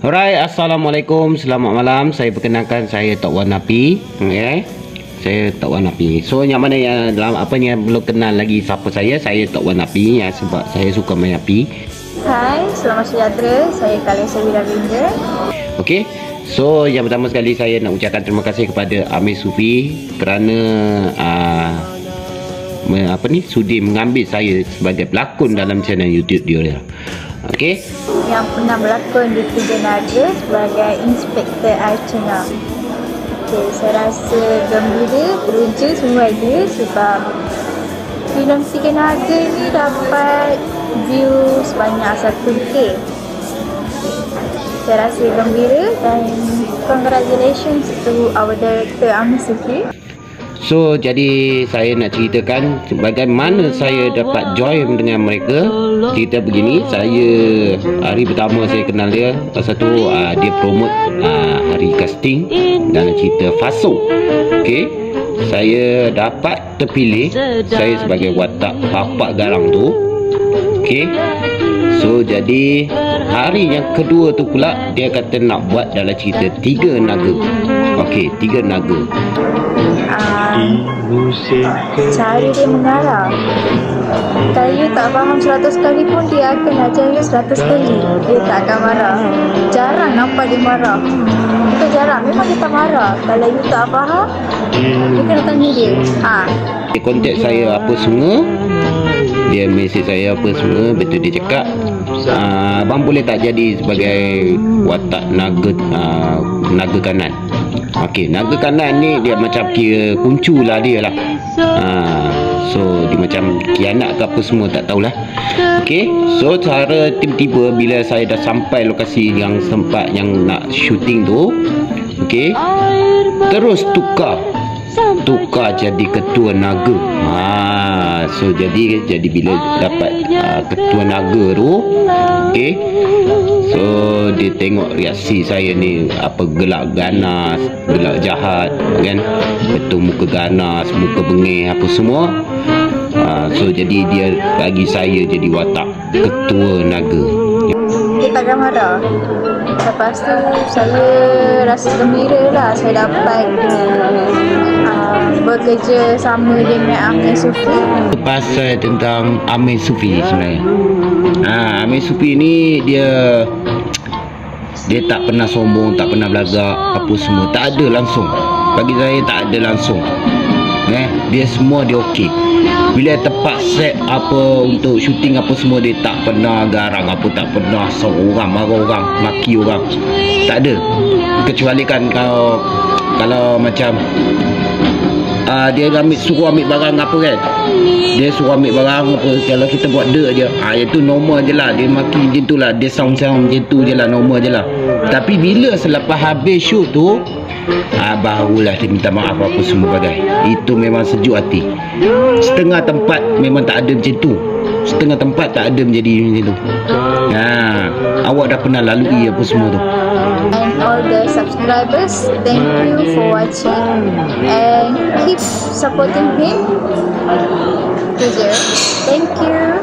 Alright, Assalamualaikum, selamat malam. Saya perkenalkan, saya Tok Wan Napi. Okay. Saya Tok Wan Napi. So yang mana yang dalam apa ni yang belum kenal lagi siapa saya Tok Wan Napi ya, sebab saya suka main api. Hai, selamat sejahtera. Saya Kalesa Wiravinda. Okey. So yang pertama sekali saya nak ucapkan terima kasih kepada Amir Sufi kerana sudi mengambil saya sebagai pelakon dalam channel YouTube dia. Okey. Yang pernah berlakon di Tiga Naga sebagai Inspektor Archana. Okay, saya rasa gembira, teruja semua dia sebab filem Tiga Naga ni dapat view sebanyak 1K. Saya rasa gembira dan congratulations to our director Amir Sufi. So jadi saya nak ceritakan bagaimana saya dapat join dengan mereka. Cerita begini, saya hari pertama saya kenal dia, pasal tu dia promote hari casting dalam cerita Faso. Okey, saya dapat terpilih, saya sebagai watak Bapak Garang tu. Okey, so jadi hari yang kedua tu pula dia kata nak buat dalam cerita Tiga Naga. Okey, Tiga Naga. Cara dia mengarah, kalau you tak faham 100 kali pun dia akan ajar you 100 kali. Dia tak akan marah. Jarang nampak dia marah. Bukan jarang, memang dia tak marah. Kalau you tak faham, you kena tanya dia. Dia kontak saya apa semua, dia mesej saya apa semua. Betul dia cakap, abang boleh tak jadi sebagai watak naga kanan. Okey, naga kanan ni dia macam kira kuncu lah dia lah. So dia macam kianat ke apa semua tak tahulah. Okey, so cara tiba-tiba bila saya dah sampai lokasi yang tempat yang nak shooting tu, okey, terus tukar jadi ketua naga. So jadi bila dapat ketua naga tu, okey, so dia tengok reaksi saya ni, apa gelak ganas, gelak jahat kan, betul muka ganas, muka bengih apa semua. So jadi dia bagi saya jadi watak ketua naga. Dia takkan marah. Lepas tu saya rasa gembira lah saya dapat bekerja sama dengan Amir Sufi. Pasal tentang Amir Sufi sebenarnya. Amir Sufi ni dia tak pernah sombong, tak pernah belagak apa semua, tak ada langsung. Bagi saya tak ada langsung. Dia semua dia okey. Bila tempat set apa untuk syuting apa semua, dia tak pernah garang apa, tak pernah seorang marah orang, maki orang. Tak ada. Kecuali kan kalau macam dia suruh ambil barang apa kan, dia suruh ambil barang apa, kalau kita buat dek je, itu normal je lah. Dia maki macam tu lah, dia sound macam tu je lah, normal je lah. Tapi bila selepas habis shoot tu, barulah dia minta maaf apa semua bagai. Itu memang sejuk hati. Setengah tempat memang tak ada macam tu, setengah tempat tak ada menjadi macam tu. Awak dah pernah lalui apa semua tu. And all the subscribers, thank you for watching and keep supporting him. Thank you.